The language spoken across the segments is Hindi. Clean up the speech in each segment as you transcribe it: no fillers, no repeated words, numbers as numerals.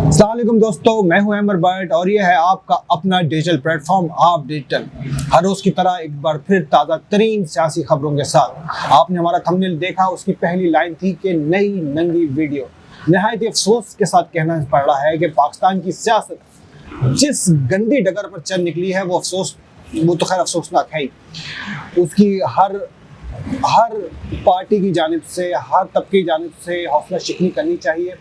अस्सलाम वालेकुम दोस्तों, मैं हूं अमर भट्ट और ये है आपका अपना डिजिटल प्लेटफॉर्म आप डिजिटल। हर रोज की तरह एक बार फिर ताज़ा तरीन सियासी खबरों के साथ। आपने हमारा थंबनेल देखा, उसकी पहली लाइन थी कि नई नंगी वीडियो। नहायत अफसोस के साथ कहना पड़ रहा है कि पाकिस्तान की सियासत जिस गंदी डगर पर चल निकली है वो तो खैर अफसोसनाक है ही। उसकी हर पार्टी की जानिब से, हर तबके की जानिब से हौसला शिकनी करनी चाहिए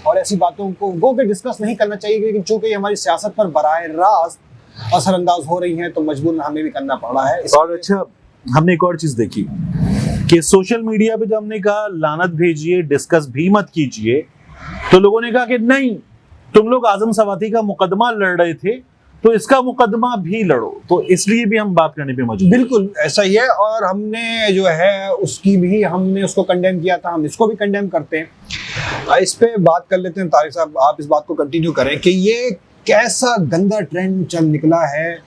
और ऐसी बातों को गो के डिस्कस नहीं करना चाहिए, लेकिन चूंकि हमारी सियासत पर बराह रास्त असरअंदाज हो रही हैं तो मजबूरन हमें भी करना पड़ रहा है। और अच्छा, हमने एक और चीज देखी कि सोशल मीडिया पे जब हमने कहा लानत भेजिए, डिस्कस भी मत कीजिए, तो लोगों ने कहा कि नहीं, तुम लोग आजम सवाती का मुकदमा लड़ रहे थे तो इसका मुकदमा भी लड़ो, तो इसलिए भी हम बात करने पे मजबूर। बिल्कुल ऐसा ही है और हमने जो है हमने उसको कंडेम किया था, हम इसको भी कंडेम करते हैं। इस पे बात कर लेते हैं। तारिक साहब, आप इस बात को कंटिन्यू करें कि ये कैसा गंदा ट्रेंड चल निकला है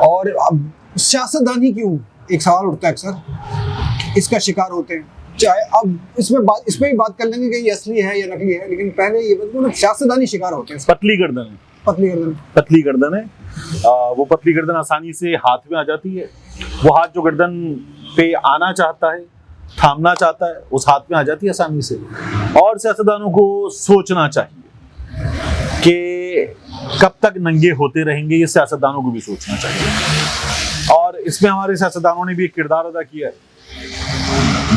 और अब सियासतदान ही क्यों, एक सवाल उठता है अक्सर, इसका शिकार होते हैं। चाहे अब इसमें भी बात कर लेंगे कि ये असली है या नकली है, लेकिन पहले ये मतलब सियासतदान ही शिकार होते हैं। पतली गर्दन है, वो पतली गर्दन आसानी से हाथ में आ जाती है। वो हाथ जो गर्दन पे आना चाहता है, थामना चाहता है, उस हाथ में आ जाती है आसानी से। और सियासतदानों को सोचना चाहिए कि कब तक नंगे होते रहेंगे, ये सियासतदानों को भी सोचना चाहिए। और इसमें हमारे सियासतदानों ने भी एक किरदार अदा किया है,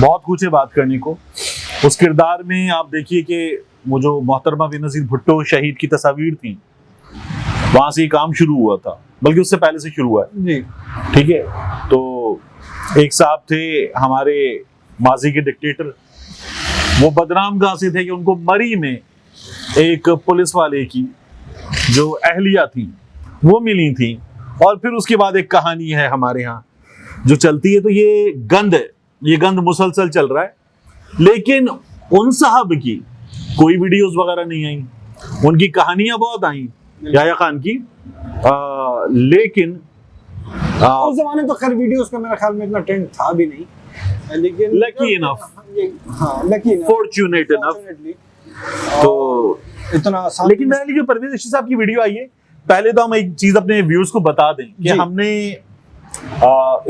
बहुत कुछ है बात करने को। उस किरदार में आप देखिए कि वो जो मोहतरमा बेनज़ीर भुट्टो शहीद की तस्वीर थी, वहां से काम शुरू हुआ था, बल्कि उससे पहले से शुरू हुआ है जी। ठीक है, तो एक साहब थे हमारे माजी के डिक्टेटर, वो बदनाम कहां से थे कि उनको मरी में एक पुलिस वाले की जो अहलिया थी वो मिली थी। और फिर उसके बाद एक कहानी है हमारे यहाँ जो चलती है, तो ये गंद मुसलसल चल रहा है, लेकिन उन साहब की कोई वीडियोस वगैरह नहीं आई, उनकी कहानियां बहुत आई याह्या खान की, लेकिन उस जमाने तो खैर वीडियोस का मेरे ख्याल में इतना ट्रेंड था भी नहीं, लेकिन लकी इनफ, फॉर्चूनेट इनफ, तो इतना। लेकिन मेरे लिए जो परवेज इश्ती साहब की वीडियो आई है, पहले तो हम एक चीज अपने व्यूअर्स को बता दें कि हमने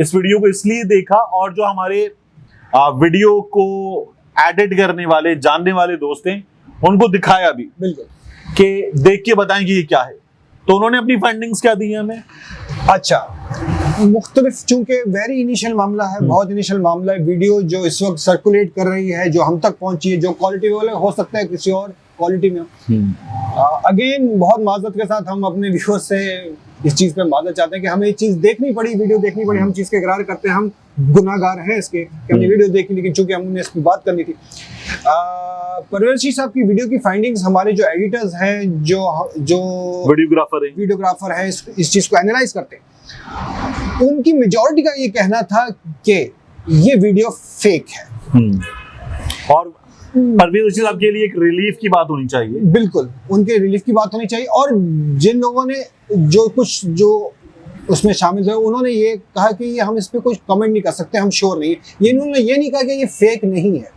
इस वीडियो को इसलिए देखा और जो हमारे वीडियो को एडिट करने वाले जानने वाले दोस्त हैं उनको दिखाया भी, बिल्कुल, कि देख के बताएं कि ये क्या है। तो उन्होंने अपनी फाइंडिंग्स क्या दी है हमें। अच्छा, मुख्तलिफ, चूंकि वेरी इनिशियल मामला है, बहुत इनिशियल मामला है। वीडियो जो इस वक्त सर्कुलेट कर रही है, जो हम तक पहुंची है, जो क्वालिटी वाले हो सकता है किसी और क्वालिटी में। अगेन बहुत माजरत के साथ हम अपने व्यूअर्स से इस चीज पे माजरत चाहते हैं कि हमें ये चीज देखनी पड़ी, वीडियो देखनी पड़ी। हम चीज का इकरार करते हैं, हम गुनाहगार हैं इसके कि हमने वीडियो देखी, लेकिन चूंकि हमने इस पर बात करनी थी। परवेज साहब की वीडियो की फाइंडिंग्स, हमारे जो एडिटर्स हैं, जो वीडियोग्राफर हैं, इस चीज को एनालाइज करते हैं, उनकी मेजॉरिटी का ये कहना था कि ये वीडियो फेक है। और परवेज साहब के लिए एक रिलीफ की बात होनी चाहिए, बिल्कुल, उनके रिलीफ की बात होनी चाहिए। और जिन लोगों ने जो उसमें शामिल थे, उन्होंने ये कहा कि ये हम इस पे कुछ कमेंट नहीं कर सकते, हम श्योर नहीं है। इन्होंने ये नहीं कहा कि ये फेक नहीं है,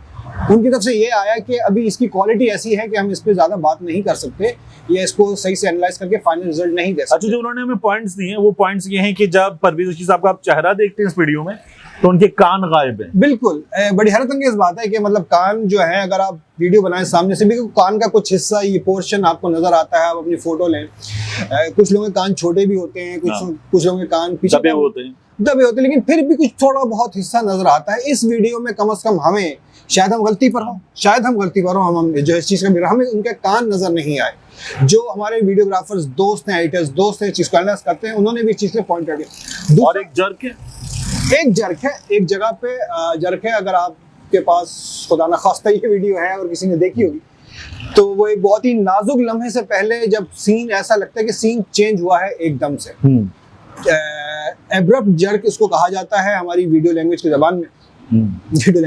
उनकी तरफ से ये आया कि अभी इसकी क्वालिटी ऐसी है कि हम इस पे ज्यादा बात नहीं कर सकते, या इसको सही से एनालाइज करके फाइनल रिजल्ट नहीं दे सकते। अच्छा, जो उन्होंने हमें पॉइंट्स दिए हैं, वो पॉइंट्स ये हैं कि जब परवेज साहब का आप चेहरा देखते हैं इस वीडियो में, तो उनके कान गायब हैं। बिल्कुल, बड़ी हैरत अंगेज बात है कि मतलब कान जो है, अगर आप वीडियो बनाएं सामने से भी, कान का कुछ हिस्सा, ये पोर्शन आपको नजर आता है। आप अपनी फोटो लें, कुछ लोगों के कान छोटे भी होते हैं, कुछ लोगों के कान पीछे दबे होते हैं, लेकिन फिर भी कुछ थोड़ा बहुत हिस्सा नजर आता है। इस वीडियो में कम से कम हमें, शायद हम गलती पर हो, हम जो इस चीज का, हमें उनके कान नजर नहीं आए। जो हमारे वीडियोग्राफर्स दोस्त हैं, एडिटर्स दोस्त हैं, चीज को एनालाइज करते हैं, उन्होंने भी इस चीज पे पॉइंट आउट किया। और एक जर्क है, एक जगह पे जर्क है। अगर आपके पास खुदा ना खास्ता ये वीडियो है और किसी ने देखी होगी, तो वो एक बहुत ही नाजुक लम्हे से पहले, जब सीन ऐसा लगता है कि सीन चेंज हुआ है एकदम से, एब्रप्ट जर्क इसको कहा जाता है हमारी वीडियो लैंग्वेज की जबान में, वीडियो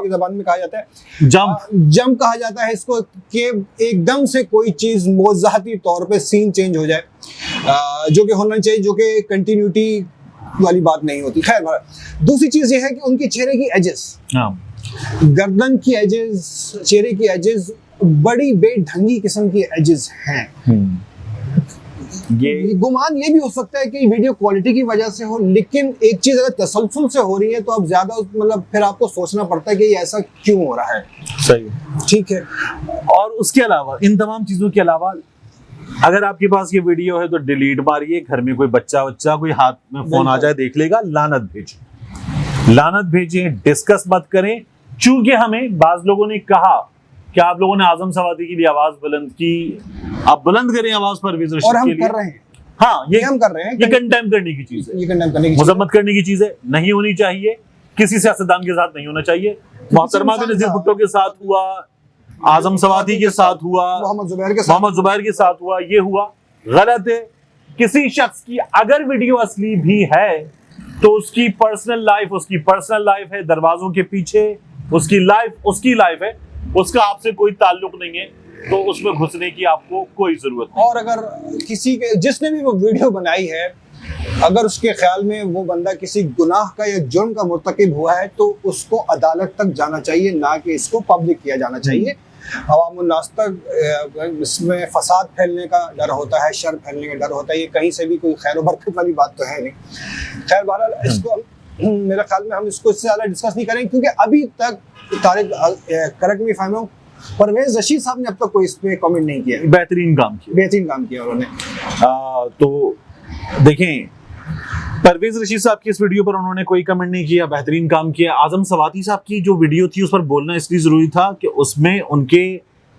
की जबान में कहा जाता है जंप कहा जाता है इसको, कि एकदम से कोई चीज मौज़ाती तौर पे सीन चेंज हो जाए, जो कि होना चाहिए, जो कि कंटिन्यूटी वाली बात नहीं होती। खैर, दूसरी चीज ये है कि उनके चेहरे की एजेस, गर्दन की एजेस, चेहरे की एजेस बड़ी बेढंगी किस्म की एजेस हैं। ये गुमान ये भी हो सकता है कि वीडियो क्वालिटी की वजह से हो, लेकिन एक चीज अगर तसलसल से हो रही है तो अब ज्यादा मतलब फिर आपको सोचना पड़ता है कि ये ऐसा क्यों हो रहा है। सही, ठीक है। और उसके अलावा, इन तमाम चीजों के अलावा, अगर आपके पास ये वीडियो है तो डिलीट मारिए। घर में कोई बच्चा कोई हाथ में फोन आ जाए देख लेगा, लानत भेजें, डिस्कस मत करें। चूंकि हमें बाज लोगों ने कहा कि आप लोगों ने आजम सवादी के लिए आवाज बुलंद की, आप बुलंद करें आवाज परवेज रशीद और हम के लिए। कर रहे हैं। हाँ, ये हम कर रहे हैं। ये कंडेम करने की चीज है, ये कंडेम करने की, मजम्मत करने की चीज है, नहीं होनी चाहिए। किसी सियासतदान के साथ नहीं होना चाहिए। मोहतरमा बेनज़ीर भुट्टो के साथ हुआ, आजम सवादी के साथ हुआ, मोहम्मद जुबैर के साथ हुआ, ये हुआ, गलत है। किसी शख्स की अगर वीडियो असली भी है तो उसकी पर्सनल लाइफ है, दरवाजों के पीछे उसकी लाइफ है, उसका आपसे कोई ताल्लुक नहीं है, तो उसमें घुसने की आपको कोई जरूरत नहीं। और अगर किसी के जिसने भी वो वीडियो बनाई है, अगर उसके ख्याल में वो बंदा किसी गुनाह का या जुर्म का मुर्तकिब हुआ है तो उसको अदालत तक जाना चाहिए, ना कि इसको पब्लिक किया जाना चाहिए। अवामुन्नास तक इसमें फसाद फैलने का डर होता है, शर फैलने का डर होता है, ये कहीं से भी कोई खैर बरकत वाली बात तो है नहीं। खैर बहरहाल इसको मेरे ख्याल में हम इसको इससे ज़्यादा डिस्कस नहीं करेंगे, क्योंकि अभी तक Tariq, correct me if I am wrong, Parvez Rashid साहब ने अब तक कोई इस पे कमेंट नहीं किया। बेहतरीन काम किया उन्होंने। तो देखें, परवेज रशीद साहब की इस वीडियो पर उन्होंने कोई कमेंट नहीं किया, बेहतरीन काम किया। आजम सवाती साहब की जो वीडियो थी उस पर बोलना इसलिए जरूरी था कि उसमें उनके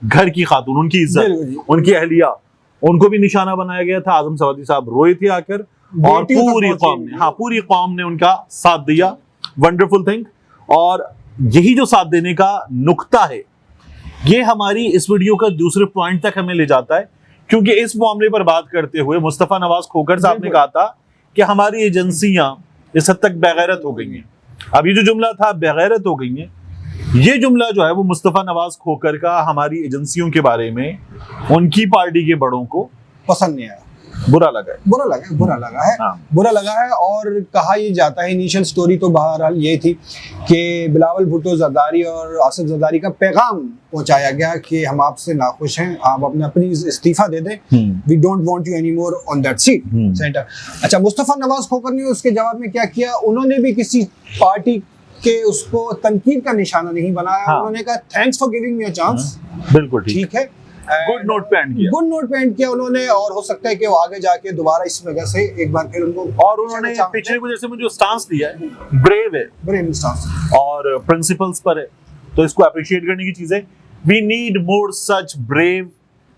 घर की खातून, उनकी इज्जत, उनकी अहलिया, उनको भी निशाना बनाया गया था। आजम सवाती साहब रोए थे आकर, और पूरी कौम ने उनका साथ दिया। Wonderful thing. और यही जो साथ देने का नुक्ता है, ये हमारी इस वीडियो का दूसरे पॉइंट तक हमें ले जाता है, क्योंकि इस मामले पर बात करते हुए मुस्तफा नवाज खोखर साहब ने कहा था कि हमारी एजेंसियां इस हद तक बेगैरत हो गई हैं। अब ये जो जुमला था बेगैरत हो गई हैं, ये जुमला जो है वो मुस्तफा नवाज खोखर का हमारी एजेंसियों के बारे में उनकी पार्टी के बड़ों को पसंद नहीं आया, बुरा लगा है। और कहा ये जाता है, इनिशियल स्टोरी तो बहरहाल ये थी कि बिलावल भुट्टो जरदारी और आसिफ जरदारी का पैगाम पहुंचाया गया कि हम आपसे नाखुश हैं, आप अपनी इस्तीफा दे दें, we don't want you any more on that seat senator. अच्छा, मुस्तफा नवाज खोखर ने उसके जवाब में क्या किया, उन्होंने भी किसी पार्टी के उसको तनकीद का निशाना नहीं बनाया। उन्होंने कहा thanks for giving me a chance. बिल्कुल ठीक है, गुड नोट पे एंड किया उन्होंने। और हो सकता है कि वो आगे जाके दोबारा इस वजह से एक बार फिर उनको, और उन्होंने पिछले वजह से मुझे स्टांस लिया है, ब्रेव स्टांस और प्रिंसिपल्स पर है, तो इसको अप्रिशिएट करने की चीज है। We need more such brave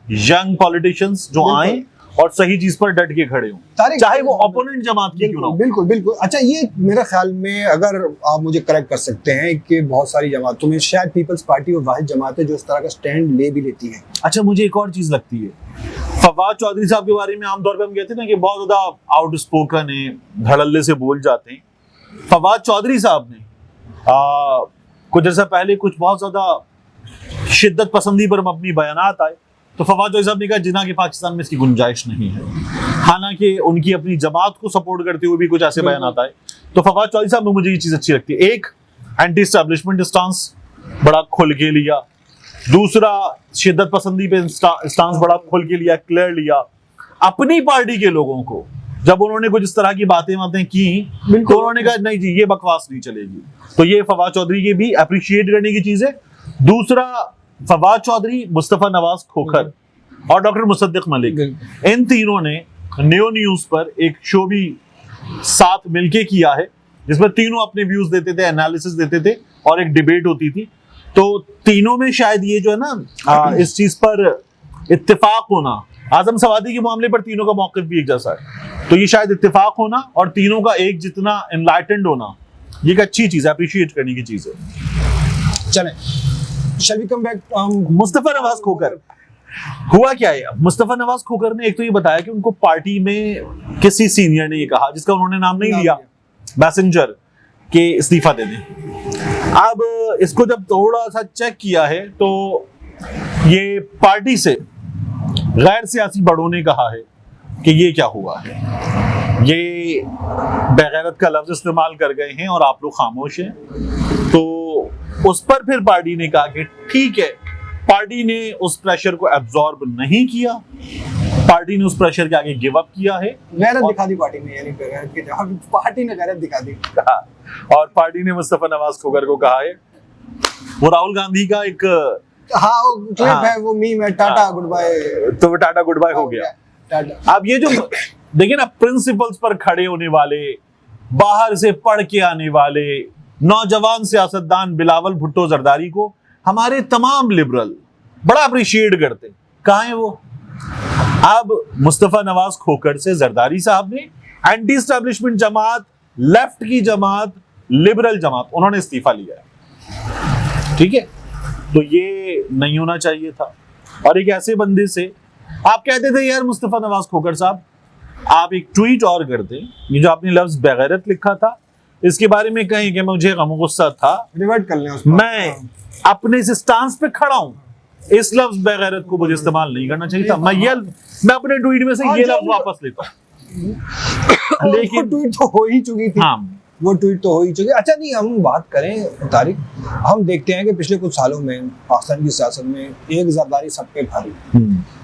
young politicians जो आए और सही चीज पर डट के खड़े हों, चाहे वो ओपोनेंट जमात की क्यों ना हो। बिल्कुल। अच्छा, ये मेरे ख्याल में, अगर आप मुझे करेक्ट कर सकते हैं, कि बहुत सारी जमातों में शायद पीपल्स पार्टी और वाहिद जमात है जो इस तरह का स्टैंड ले भी लेती है। अच्छा, मुझे एक और चीज लगती है, फवाद चौधरी साहब के बारे में आमतौर पर हम कहते हैं ना कि बहुत ज्यादा आउटस्पोकन है, धड़ल्ले से बोल जाते हैं। फवाद चौधरी साहब ने कुछ अर्सा पहले कुछ बहुत ज्यादा शिद्दत पसंदी पर अपनी बयानात आए, तो फवाद चौधरी साहब ने कहा जिना कि पाकिस्तान में इसकी गुंजाइश नहीं है। हालांकि उनकी अपनी जमात को सपोर्ट करते हुए भी कुछ ऐसे बयान आता है। तो फवाद चौधरी साहब में मुझे ये चीज अच्छी लगती है, एक एंटी एस्टैब्लिशमेंट स्टांस बड़ा खुल के लिया, दूसरा शिद्दत पसंदी पे स्टांस बड़ा खुल के लिया, क्लियर लिया। अपनी पार्टी के लोगों को जब उन्होंने कुछ इस तरह की बातें की तो उन्होंने कहा नहीं जी, ये बकवास नहीं चलेगी। तो ये फवाद चौधरी की भी अप्रिशिएट करने की चीज है। दूसरा, फवाद चौधरी, मुस्तफा नवाज खोखर और डॉक्टर मुसद्दिक मलिक, इन तीनों ने न्यो न्यूज पर एक शो भी साथ मिलके किया है, जिसमें तीनों अपने व्यूज देते थे, एनालिसिस देते थे और एक डिबेट होती थी। तो तीनों में शायद ये जो है ना इस चीज पर इत्तेफाक होना, आजम सवादी के मामले पर तीनों का मौक़िफ़ भी एक जैसा है, तो ये शायद इत्तेफाक होना और तीनों का एक जितना एनलाइटेंड होना, ये एक अच्छी चीज है, अप्रिशिएट करने की चीज है। चलें, shall we come back? Mustafa Nawaz Khokhar, हुआ क्या है? मुस्तफा नवाज खोखर ने एक तो ये बताया कि उनको पार्टी में किसी सीनियर ने ये कहा, जिसका उन्होंने नाम नहीं लिया, मैसेंजर, के इस्तीफा दे दें। अब इसको जब थोड़ा सा चेक किया है तो ये पार्टी से गैर सियासी बड़ों ने कहा है कि ये क्या हुआ है, ये बेगैरत का लफ्ज इस्तेमाल कर गए हैं और आप लोग खामोश हैं। तो उस पर फिर पार्टी ने कहा कि ठीक है, पार्टी ने उस प्रेशर को एब्जॉर्ब नहीं किया, पार्टी ने उस प्रेशर के आगे गिव अप किया है। गैरत दिखा दी पार्टी ने, यानी गैरत की जगह पार्टी ने गैरत दिखा दी। और पार्टी ने मुस्तफा नवाज खोकर को कहा है, वो राहुल गांधी का एक हाँ वो क्लिप है, वो मीम है, टाटा गुड बाय, तो वो टाटा गुड बाय हो गया। टाटा। अब ये जो देखिए ना, प्रिंसिपल्स पर खड़े होने वाले, बाहर से पढ़ के आने वाले नौजवान सियासतदान बिलावल भुट्टो जरदारी को हमारे तमाम लिबरल बड़ा अप्रिशिएट करते, कहाँ है वो? अब मुस्तफा नवाज खोखर से जरदारी साहब ने एंटी एस्टैब्लिशमेंट जमात, लेफ्ट की जमात, लिबरल जमात, उन्होंने इस्तीफा लिया है, ठीक है? तो ये नहीं होना चाहिए था। और एक ऐसे बंदे से आप कहते थे यार मुस्तफा नवाज खोखर साहब, आप एक ट्वीट और कर दें, ये जो आपने लफ्ज बेगैरत लिखा था इसके बारे में कहें कि मुझे गम गुस्सा था, रिवर्ट कर लें उसको। मैं अपने इस स्टांस पे खड़ा हूं, इस लफ्ज बेगैरत को मुझे इस्तेमाल नहीं करना चाहिए था, मैं अपने ट्वीट में से ये लफ्ज वापस लेता हूं। लेकिन ट्वीट तो हो ही चुकी थी। हाँ, वो ट्वीट तो हो ही चुकी। अच्छा नहीं, हम बात करें तारिक, हम देखते हैं कि पिछले कुछ सालों में पाकिस्तान की सियासत में एक जरदारी सब पे भारी,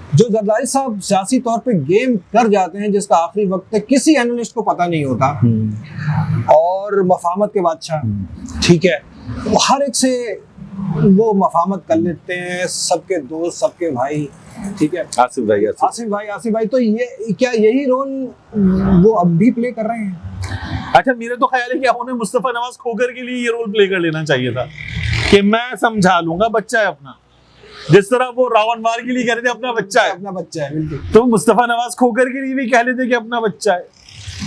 जो जरदारी साहब सियासी तौर पे गेम कर जाते हैं जिसका आखिरी वक्त तक किसी एनालिस्ट को पता नहीं होता, और मफामत के बादशाह, ठीक है, वो हर एक से वो मफामत कर लेते हैं, सबके दोस्त, सबके भाई, ठीक है, आसिफ भाई। तो ये क्या यही रोल वो अब भी प्ले कर रहे हैं? अच्छा, मेरे तो ख्याल है कि उन्हें मुस्तफा नवाज खोखर के लिए ये रोल प्ले कर लेना चाहिए था कि मैं समझा लूंगा, बच्चा है अपना, जिस तरह वो रावण वार के लिए कह रहे थे अपना बच्चा है, बिल्कुल, तो मुस्तफा नवाज खोखर के लिए भी कह लेते कि अपना बच्चा है,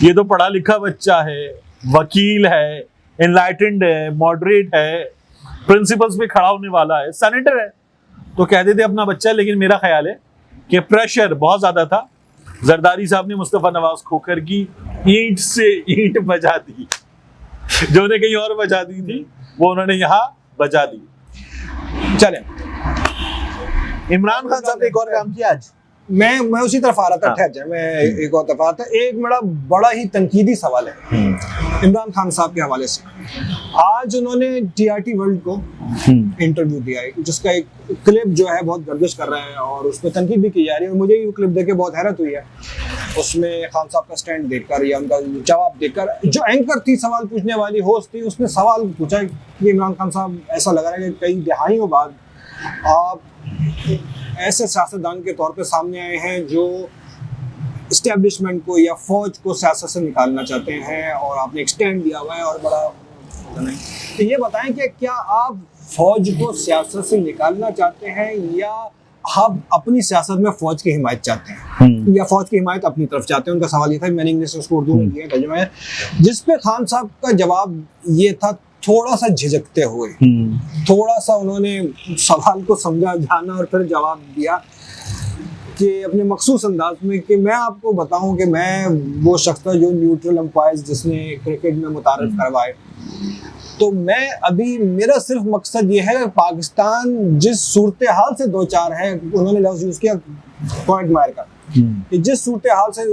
ये तो पढ़ा लिखा बच्चा है, वकील है, एनलाइटेंड है, मॉडरेट है, प्रिंसिपल्स पे खड़ा होने वाला है, सेनेटर है, तो कह देते अपना बच्चा है। लेकिन मेरा ख्याल है कि प्रेशर बहुत ज्यादा था, जरदारी साहब ने मुस्तफा नवाज खोखर की ईंट से ईंट बजा दी, जो उन्हें कहीं और बजा दी थी वो उन्होंने यहाँ बजा दी। चले, इमरान खान साहब ने एक और काम किया आज, मैं उसी तरफ आ रहा था, ठहर जाए, मैं एक और तरफ आ रहा था। एक मेरा बड़ा ही तनकीदी सवाल है इमरान खान साहब के हवाले से। आज उन्होंने TRT वर्ल्ड को इंटरव्यू दिया है, जिसका एक क्लिप जो है बहुत गर्दिश कर रहा है और उसमें तनकीद भी की जा रही है, और मुझे ये क्लिप देख के बहुत हैरत हुई है। उसमें खान साहब का स्टैंड देखकर या उनका जवाब देखकर, जो एंकर थी, सवाल पूछने वाली होस्ट थी, उसने सवाल पूछा कि इमरान खान साहब, ऐसा लग रहा है कि कई दिहाइयों बाद आप ऐसे सियासतदान के तौर पे सामने आए हैं जो इस्टेब्लिशमेंट को या फौज को सियासत से निकालना चाहते हैं, और आपने एक स्टैंड दिया हुआ है और बड़ा नहीं। तो ये बताएं कि क्या आप फौज को सियासत से निकालना चाहते हैं या आप अपनी सियासत में फौज की हिमायत चाहते हैं, या फौज की हिमायत अपनी तरफ चाहते हैं? उनका सवाल ये था, मैंने इंग्लिश में उसको उर्दू में किया तर्जुमा है, जिस पे खान साहब का जवाब ये था, थोड़ा सा झिझकते हुए, थोड़ा सा उन्होंने सवाल को समझा जाना और फिर जवाब दिया कि अपने मखसूस अंदाज में, कि मैं आपको बताऊं कि मैं वो शख्स था जो न्यूट्रल अंपायर्स जिसने क्रिकेट में मुतारिफ करवाए, तो मैं अभी, मेरा सिर्फ मकसद ये है कि पाकिस्तान जिस सूरत हाल से दो चार है, उन्होंने लफ्ज यूज किया पॉइंट मार का, कि जिस सूरत हाल से,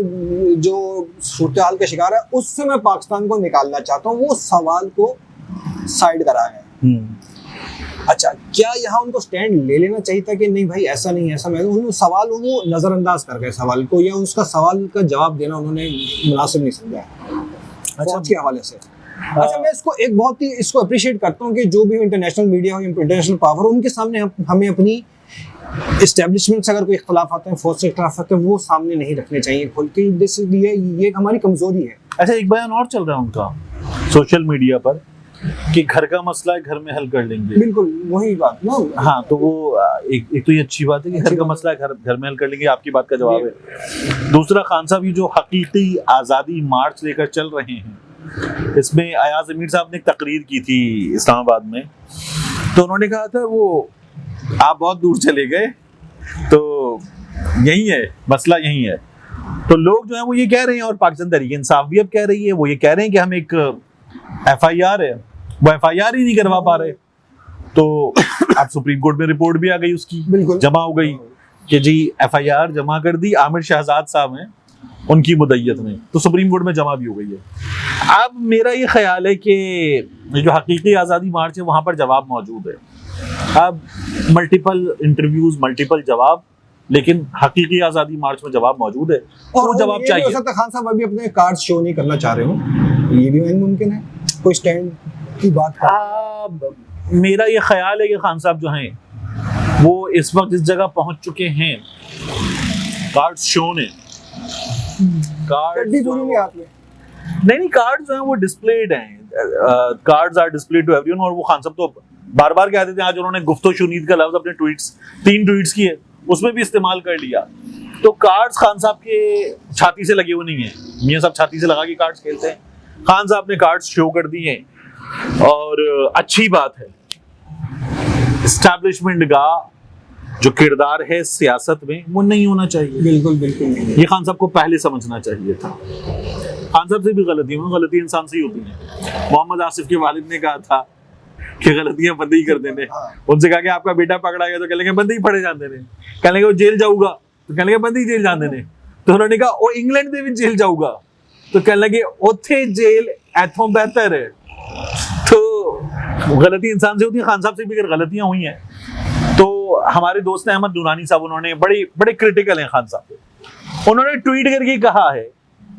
जो सूरत हाल का शिकार है, उससे मैं पाकिस्तान को निकालना चाहता हूँ, वो सवाल को साइड करा है। अच्छा, क्या यहाँ उनको स्टैंड ले लेना चाहिए था कि नहीं भाई ऐसा नहीं, ऐसा मैं, उन्होंने सवाल वो नजरअंदाज कर गए सवाल को, या उसका सवाल का जवाब देना उन्होंने मुनासिब नहीं समझा फौज के हवाले से? अच्छा, मैं इसको एक बहुत ही इसको अप्रिशिएट करता हूँ कि जो भी इंटरनेशनल मीडिया हो, इंटरनेशनल पावर हो, उनके सामने हमें अपनी एस्टेब्लिशमेंट से अगर कोई इख्तलाफ आते हैं, फौज से इख्तलाफ आते हैं, वो सामने नहीं रखने चाहिए खुल के, इसलिए ये हमारी कमजोरी है। अच्छा, एक बयान और चल रहा है उनका सोशल मीडिया पर कि घर का मसला है, घर में हल कर लेंगे। बिल्कुल वही बात ना। हाँ, तो वो एक तो ये अच्छी बात है कि घर का मसला है, घर में हल कर लेंगे, आपकी बात का जवाब है। दूसरा, खान साहब ये जो हकीकी आज़ादी मार्च लेकर चल रहे हैं, इसमें अयाज अमीर साहब ने एक तकरीर की थी इस्लामाबाद में, तो उन्होंने कहा था वो आप बहुत दूर चले गए, तो यही है मसला, यही है। तो लोग जो है वो ये कह रहे हैं, और पाकिस्तान तहरीक इंसाफ भी अब कह रही है, वो ये कह रहे हैं कि हम एक FIR है, वो FIR ही नहीं करवा पा रहे। तो अब सुप्रीम कोर्ट में रिपोर्ट भी आ गई, उसकी जमा हो गई कि जी FIR जमा कर दी, आमिर शहजाद साहब हैं उनकी मुद्दत में, तो सुप्रीम कोर्ट में जमा भी हो गई है। अब मेरा ये ख्याल है कि जो हकीकी आज़ादी मार्च है वहां पर जवाब मौजूद है। अब मल्टीपल इंटरव्यूज, मल्टीपल जवाब, लेकिन हकीकी आजादी मार्च में जवाब मौजूद है और वो जवाब ये भी चाहिए। हो सकता है खान साहब अभी अपने कार्ड्स शो नहीं करना चाह रहे हो, ये भी मुमकिन है, कोई स्टैंड की बात कर। मेरा ये ख्याल है कि खान साहब जो हैं वो इस वक्त इस जगह पहुंच चुके हैं, कार्ड्स शो ने, गड्डी पूरी नहीं हाथ में। नहीं, कार्ड्स जो हैं वो डिस्प्लेड हैं, cards are displayed to everyone. और वो खान साहब तो बार बार कहते थे, आज उन्होंने गुफ्तो शुनीद का लफ्ज अपने ट्वीट्स, 3 ट्वीट्स किए, उसमें भी इस्तेमाल कर लिया। तो कार्ड्स खान साहब के छाती से लगे हुए नहीं है, मियां साहब छाती से लगा के कार्ड्स खेलते हैं, खान साहब ने कार्ड्स शो कर दिए हैं। और अच्छी बात है, एस्टैब्लिशमेंट का जो किरदार है सियासत में वो नहीं होना चाहिए। बिल्कुल बिल्कुल नहीं। ये खान साहब को पहले समझना चाहिए था। खान साहब से भी गलती इंसान से ही होती है। मोहम्मद आसिफ के वालिद ने कहा था कि गलतियां बंद ही कर देने, उनसे कहा कि आपका बेटा पकड़ा गया तो कह लेंगे बंद ही पड़े जान देने, कह लेंगे वो जेल जाऊगा तो कह लेंगे बंद ही जेल जान देने। तो उन्होंने कहा वो इंग्लैंड दे भी जेल जाऊगा तो कह लेंगे ओथे जेल एथों बेहतर है। तो गलती इंसान से होती है, खान साहब से भी अगर गलतियां हुई हैं तो हमारे दोस्त अहमद दुरानी साहब, उन्होंने बड़े क्रिटिकल हैं खान साहब पे। उन्होंने ट्वीट करके कहा है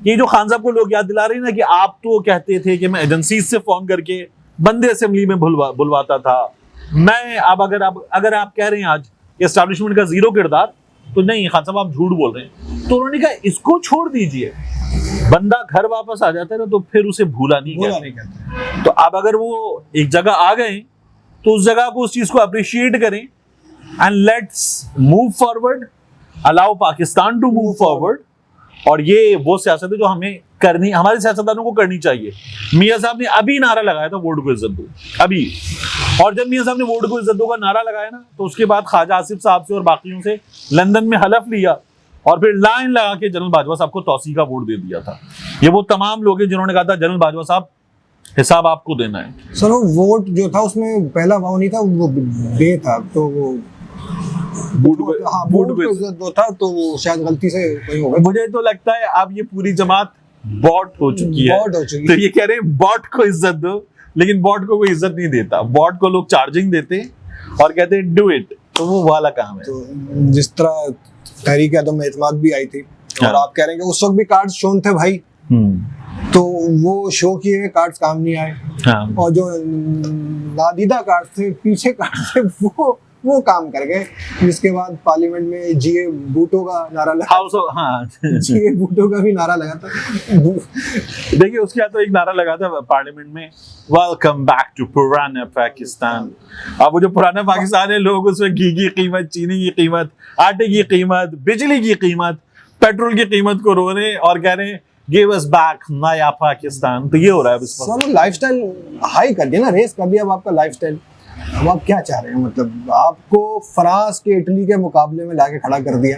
कि जो खान साहब को लोग याद दिला रहे हैं ना कि आप तो कहते थे कि मैं एजेंसी से फोन करके बंदे असेंबली में बुलवाता था, मैं अब अगर आप कह रहे हैं आज एस्टैब्लिशमेंट का जीरो किरदार, तो नहीं खान साहब आप झूठ बोल रहे हैं। तो उन्होंने कहा इसको छोड़ दीजिए, बंदा घर वापस आ जाता है ना तो फिर उसे भूला नहीं कहते। तो अब अगर वो एक जगह आ गए तो उस जगह को, उस चीज को अप्रिशिएट करें and let's move forward, allow Pakistan to move forward. और ये वो सियासत है जो हमें करनी, हमारे सियासतदानों को करनी चाहिए। मियां साहब ने अभी नारा लगाया था वोट को इज्जत दो, अभी, और जब मियां साहब ने वोट को इज्जत दो का नारा लगाया ना तो उसके बाद ख्वाजा आसिफ साहब से और बाकियों से लंदन में हलफ लिया और फिर लाइन लगा के जनरल बाजवा साहब को तौसीह का वोट दे दिया था। ये वो तमाम लोग हैं जिन्होंने कहा था जनरल बाजवा साहब हिसाब आपको देना है। सर वो वोट जो था उसमें पहला वाव नहीं था, वो बे था, तो वो वोट को इज्जत दो था, तो वो शायद गलती से कहीं हो गया। मुझे तो लगता है अब ये पूरी जमात बॉट हो चुकी है, बॉट हो चुकी तो ये कह रहे हैं बॉट को इज्जत दो, लेकिन बॉट को कोई इज्जत नहीं देता। बॉट को लोग चार्जिंग देते हैं और कहते हैं डू इट, तो वो वाला काम है। तो जिस तरह तहरीक आदम एतमाद भी आई थी और आप कह रहे हैं कि उस वक्त भी कार्ड शोन थे भाई, तो वो शो किए हुए कार्ड्स काम नहीं आए, और जो नादीदा कार्ड थे, पीछे कार्ड थे, वो काम कर गए। जिसके बाद पार्लियामेंट में जीए भुट्टो का नारा लगा, जीए भुट्टो का भी नारा लगा था। देखिए उसके बाद तो एक नारा लगा था पार्लियामेंट में, वेलकम बैक टू पुराना पाकिस्तान। अब वो जो पुराना पाकिस्तान है, लोग उसमें घी की कीमत, चीनी की कीमत, आटे की कीमत, बिजली की कीमत, पेट्रोल की कीमत को रो रहे हैं और कह रहे हैं गिव अस बैक नया पाकिस्तान। तो ये हो रहा है इस वक्त। सर लाइफस्टाइल हाई कर दिया ना, रेस कर दिया अब आपका लाइफस्टाइल। अब आप क्या चाह रहे हैं, मतलब आपको फ्रांस के इटली के मुकाबले में लाके खड़ा कर दिया,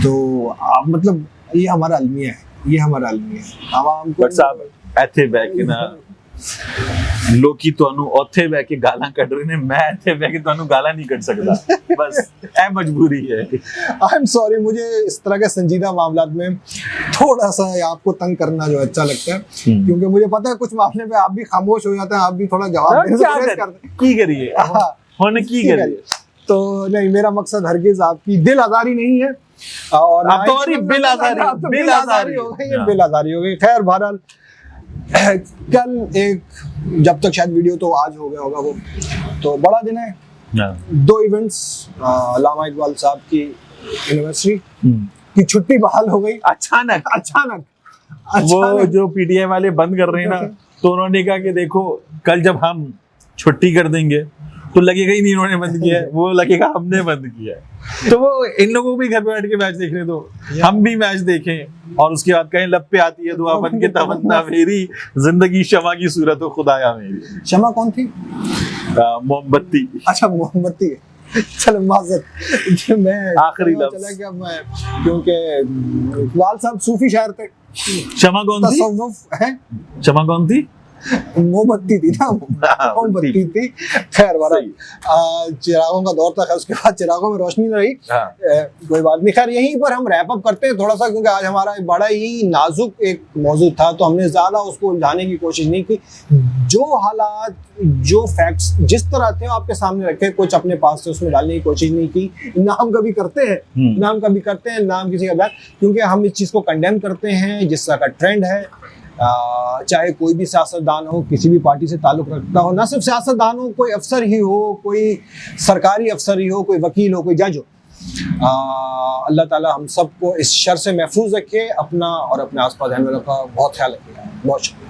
तो आप मतलब ये हमारा अलमिया है, ये हमारा अलमिया है। आवाम को साहब ऐथे बैक ना लोकी ਤੁਹਾਨੂੰ ਉੱਥੇ ਬੈ ਕੇ ਗਾਲਾਂ ਕੱਢ ਰਹੇ ਨੇ, मैं ਇੱਥੇ ਬੈ ਕੇ ਤੁਹਾਨੂੰ ਗਾਲਾਂ नहीं ਕੱਢ सकता, बस ਇਹ मजबूरी है। आई एम सॉरी, मुझे इस तरह के संजीदा मामलात में थोड़ा सा आपको तंग करना जो अच्छा लगता है, क्योंकि मुझे पता है कुछ मामले में आप भी खामोश हो जाते हैं, आप भी थोड़ा जवाब देने से गुरेज करते हैं। की करिए होने की करिए, तो नहीं, मेरा मकसद हरगिज आपकी दिल आजारी नहीं है, और अब तो बिल आजारी हो गई, ये बिल आजारी हो गई। खैर बहरहाल कल एक, जब तक शायद वीडियो तो आज हो गया होगा वो, तो बड़ा दिन है, 2 इवेंट्स, अल्लामा इकबाल साहब की एनिवर्सरी की छुट्टी बहाल हो गई अचानक। वो जो पीटीआई वाले बंद कर रहे हैं ना, तो उन्होंने कहा कि देखो कल जब हम छुट्टी कर देंगे तो लगेगा ही नहीं इन्होंने बंद किया है, वो लगेगा हमने बंद किया है। तो वो इन लोगों को भी घर पे बैठ के मैच देखने दो, हम भी मैच देखें, और उसके बाद कहीं लब पे आती है दुआ बन के तमन्ना मेरी, जिंदगी शमा की सूरत हो खुदाया मेरी। शमा कौन थी? मोमबत्ती। अच्छा मोमबत्ती, चलो माजरत, मैं आखिरी लफ्ज़ चला गया मैं, क्योंकि इकबाल साहब सूफी शायर थे। शमा कौन थी? तसव्वुफ है, शमा कौन थी? मोमबत्ती थी ना, मोमबत्ती थी। खैर बहरहाल चिरागों का दौर था, खैर उसके बाद चिरागों में रोशनी न रही। कोई बात नहीं, खैर यहीं पर हम रैप अप करते हैं थोड़ा सा, क्योंकि आज हमारा बड़ा ही नाजुक एक मौजूद था, तो हमने ज्यादा उसको उलझाने की कोशिश नहीं की। जो हालात, जो फैक्ट्स जिस तरह थे आपके सामने रखे, कुछ अपने पास से उसमें डालने की कोशिश नहीं की। ना हम कभी करते हैं, ना हम किसी का बयान, क्योंकि हम इस चीज को कंडेम करते हैं जिस तरह का ट्रेंड है। चाहे कोई भी सियासतदान हो, किसी भी पार्टी से ताल्लुक रखता हो, ना सिर्फ सियासतदान हो, कोई अफसर ही हो, कोई सरकारी अफसर ही हो, कोई वकील हो, कोई जज हो, अल्लाह ताला हम सबको इस शर से महफूज रखे, अपना और अपने आसपास रहने वालों का बहुत ख्याल रखेगा। बहुत शुक्रिया।